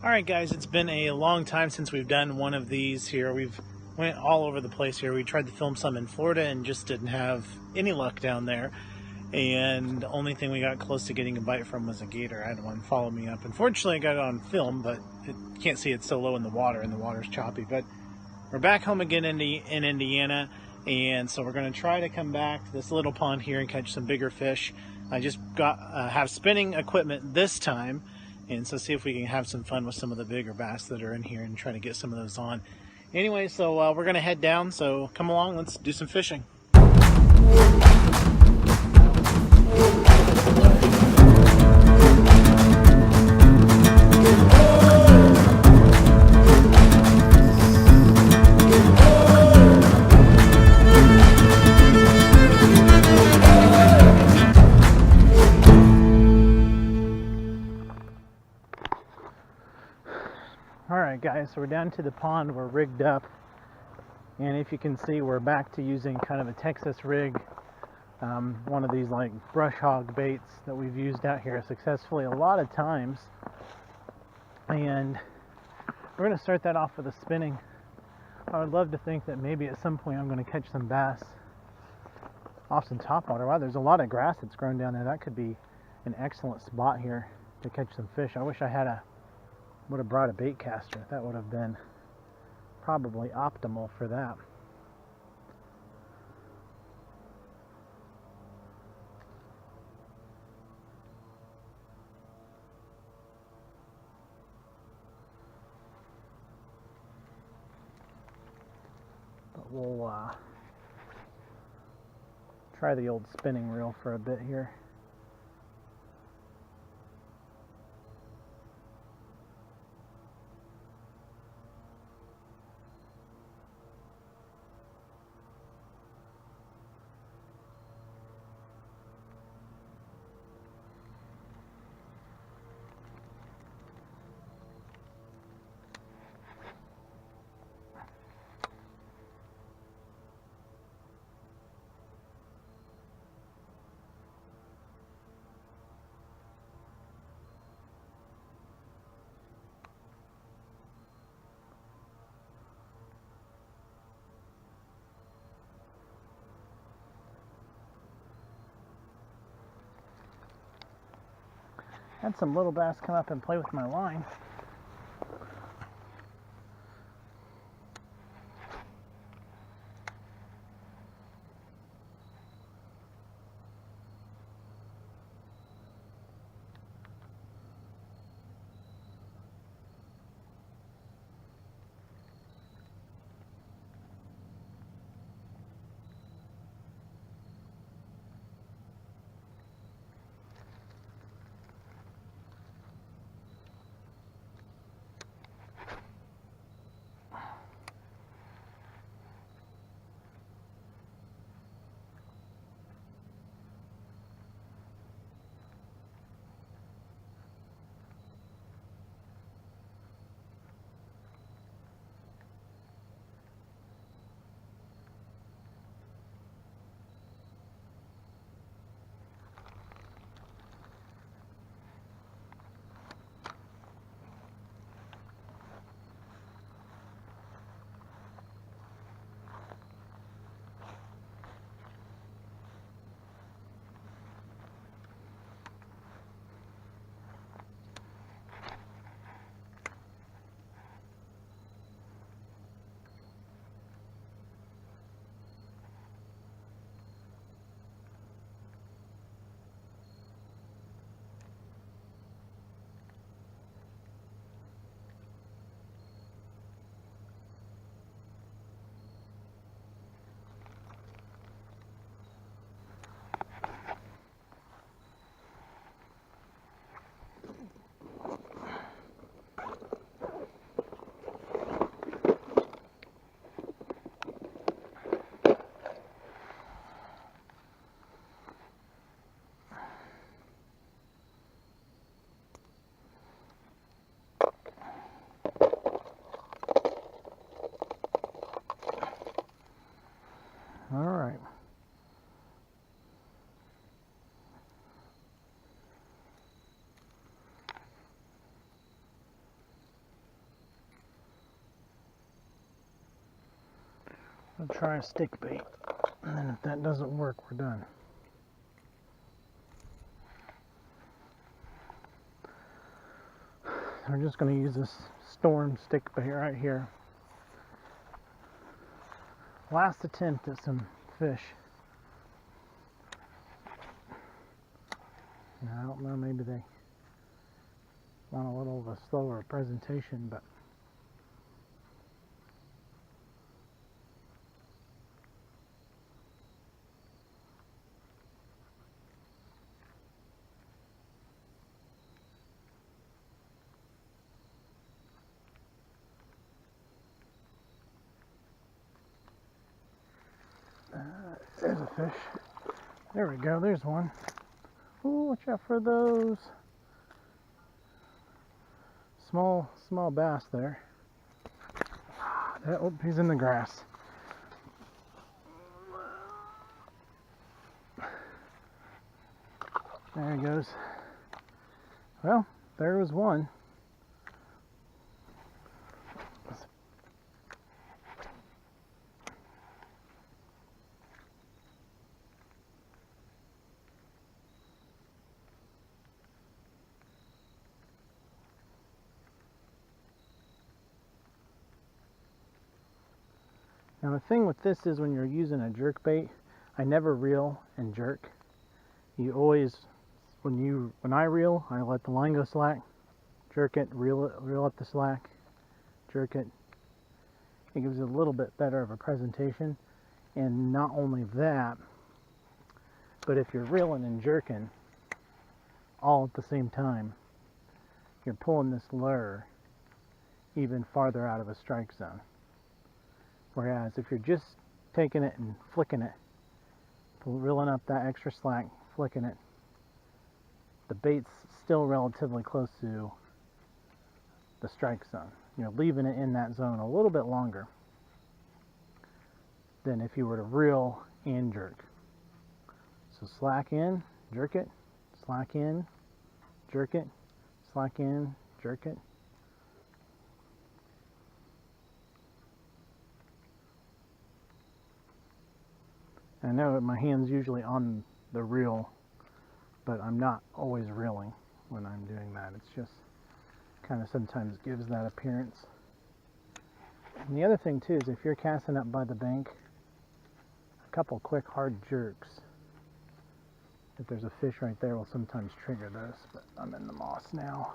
Alright guys, it's been a long time since we've done one of these here. We've went all over the place here. We tried to film some in Florida and just didn't have any luck down there. And the only thing we got close to getting a bite from was a gator. I had one follow me up. Unfortunately, I got it on film, but you can't see it's so low in the water and the water's choppy. But we're back home again in Indiana, and so we're going to try to come back to this little pond here and catch some bigger fish. I just have spinning equipment this time, and so see if we can have some fun with some of the bigger bass that are in here and try to get some of those on. Anyway, so we're going to head down, so come along, let's do some fishing. Alright guys, so we're down to the pond, we're rigged up, and if you can see, we're back to using kind of a Texas rig, one of these like brush hog baits that we've used out here successfully a lot of times. And we're going to start that off with a spinning. I would love to think that maybe at some point I'm going to catch some bass off some topwater. Wow, there's a lot of grass that's grown down there. That could be an excellent spot here to catch some fish. I wish I would have brought a bait caster. That would have been probably optimal for that. But we'll try the old spinning reel for a bit here. Had some little bass come up and play with my line. We'll try a stick bait, and then if that doesn't work, we're done. We're just going to use this storm stick bait right here. Last attempt at some fish. Now, I don't know, maybe they want a little of a slower presentation, but there's a fish. There we go, there's one. Ooh, watch out for those. Small bass there. Oh, he's in the grass. There he goes. Well, there was one. Now the thing with this is when you're using a jerk bait, I never reel and jerk. You always, when I reel, I let the line go slack, jerk it, reel up the slack, jerk it. It gives it a little bit better of a presentation. And not only that, but if you're reeling and jerking all at the same time, you're pulling this lure even farther out of a strike zone. Whereas if you're just taking it and flicking it, reeling up that extra slack, flicking it, the bait's still relatively close to the strike zone. You're leaving it in that zone a little bit longer than if you were to reel and jerk. So slack in, jerk it, slack in, jerk it, slack in, jerk it. I know my hand's usually on the reel, but I'm not always reeling when I'm doing that. It's just kind of sometimes gives that appearance. And the other thing too is if you're casting up by the bank, a couple quick hard jerks, if there's a fish right there, will sometimes trigger this, but I'm in the moss now.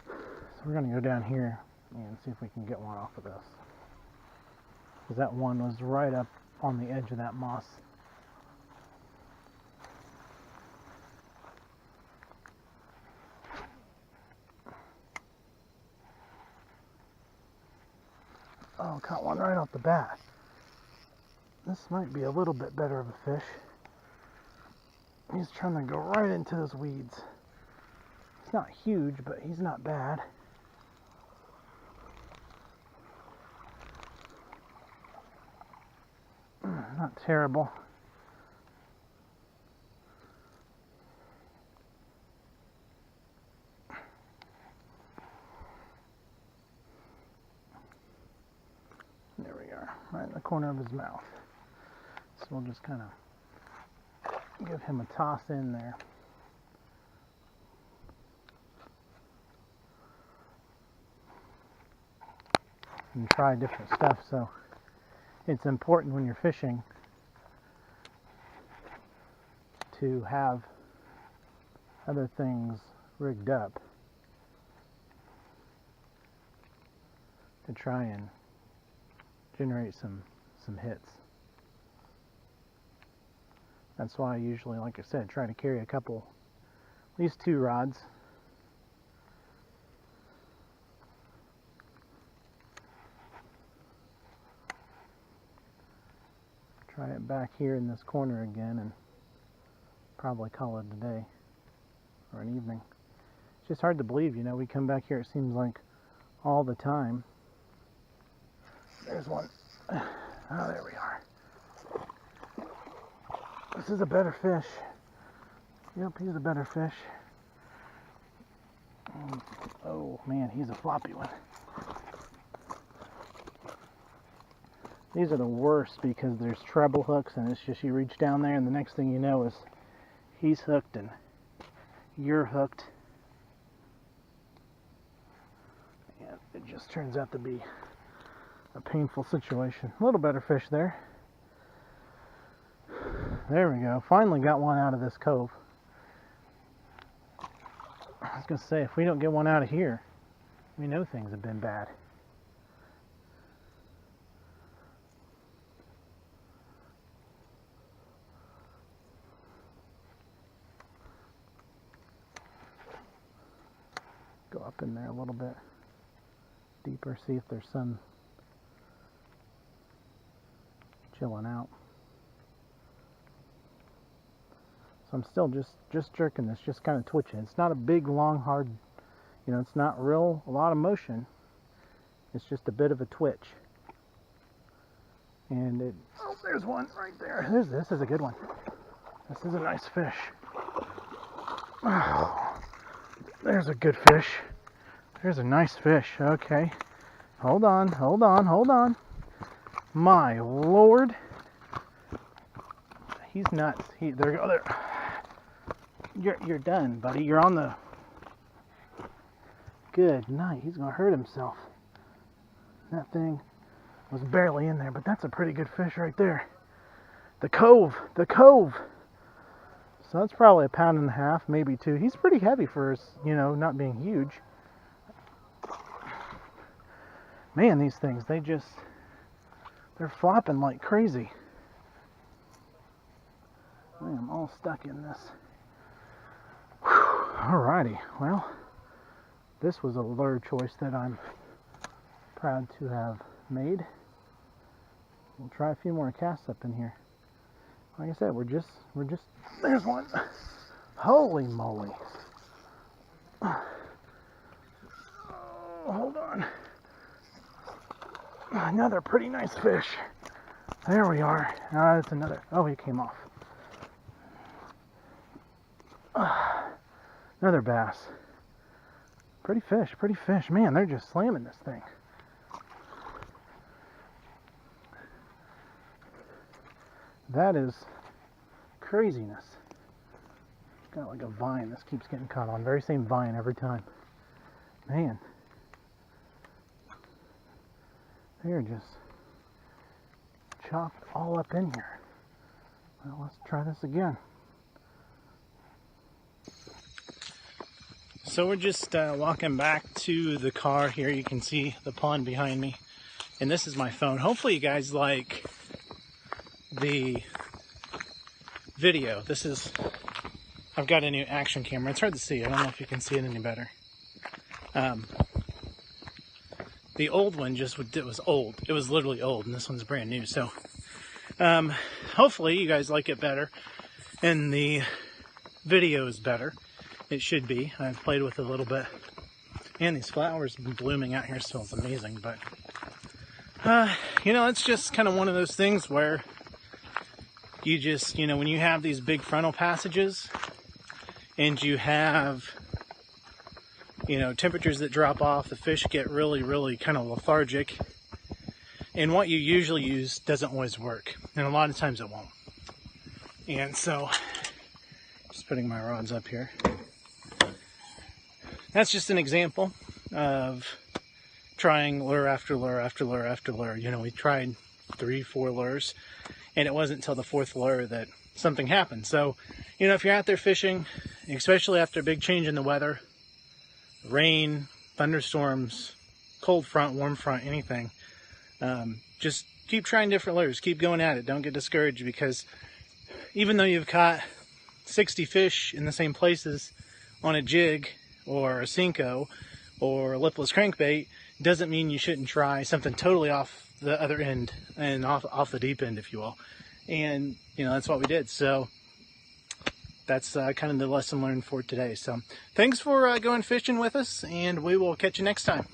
So we're going to go down here and see if we can get one off of this. Because that one was right up on the edge of that moss. Oh, caught one right off the bat. This might be a little bit better of a fish. He's trying to go right into those weeds. He's not huge, but he's not bad. Not terrible. There we are, right in the corner of his mouth. So we'll just kind of give him a toss in there. And try different stuff. So it's important when you're fishing to have other things rigged up to try and generate some hits. That's why I usually, like I said, try to carry a couple, at least 2 rods. Try it back here in this corner again and probably call it a day or an evening. It's just hard to believe, you know, we come back here, it seems like all the time. There's one. Oh, there we are. This is a better fish. Yep, he's a better fish. Oh man, he's a floppy one. These are the worst because there's treble hooks and it's just you reach down there and the next thing you know is he's hooked and you're hooked. And it just turns out to be a painful situation. A little better fish there. There we go. Finally got one out of this cove. I was going to say, if we don't get one out of here, we know things have been bad. Go up in there a little bit deeper, see if there's some chilling out. So I'm still just jerking this, just kind of twitching. It's not a big, long, hard, you know, it's not a lot of motion. It's just a bit of a twitch. And it, oh, there's one right there. This is a good one. This is a nice fish. Oh, there's a good fish. There's a nice fish. Okay. Hold on, hold on, hold on. My Lord. He's nuts. There you go. There. You're done, buddy. You're on the... Good night. He's going to hurt himself. That thing was barely in there, but that's a pretty good fish right there. The cove. The cove. So that's probably 1.5 pounds, maybe 2. He's pretty heavy for his, you know, not being huge. Man, these things, they're flopping like crazy. I am all stuck in this. Whew. Alrighty, well, this was a lure choice that I'm proud to have made. We'll try a few more casts up in here. Like I said, we're just, there's one. Holy moly. Oh, hold on. Another pretty nice fish. There we are. That's another. Oh, he came off. Another bass. Pretty fish, pretty fish. Man, they're just slamming this thing. That is craziness. Got like a vine. This keeps getting caught on. Very same vine every time. Man. They're just chopped all up in here. Well, let's try this again. So we're just walking back to the car here. You can see the pond behind me. And this is my phone. Hopefully you guys like the video. I've got a new action camera. It's hard to see. I don't know if you can see it any better. The old one it was old. It was literally old, and this one's brand new. So, hopefully you guys like it better, and the video is better. It should be. I've played with it a little bit, and these flowers blooming out here smells amazing. But, you know, it's just kind of one of those things where you just, you know, when you have these big frontal passages, and you have, you know, temperatures that drop off, the fish get really kind of lethargic. And what you usually use doesn't always work. And a lot of times it won't. And so, just putting my rods up here. That's just an example of trying lure after lure after lure after lure. You know, we tried 3-4 lures, and it wasn't until the 4th lure that something happened. So, you know, if you're out there fishing, especially after a big change in the weather, rain, thunderstorms, cold front, warm front, anything, just keep trying different lures. Keep going at it. Don't get discouraged, because even though you've caught 60 fish in the same places on a jig or a Cinco or a lipless crankbait, doesn't mean you shouldn't try something totally off the other end and off the deep end, if you will. And, you know, that's what we did. So that's kind of the lesson learned for today. So thanks for going fishing with us, and we will catch you next time.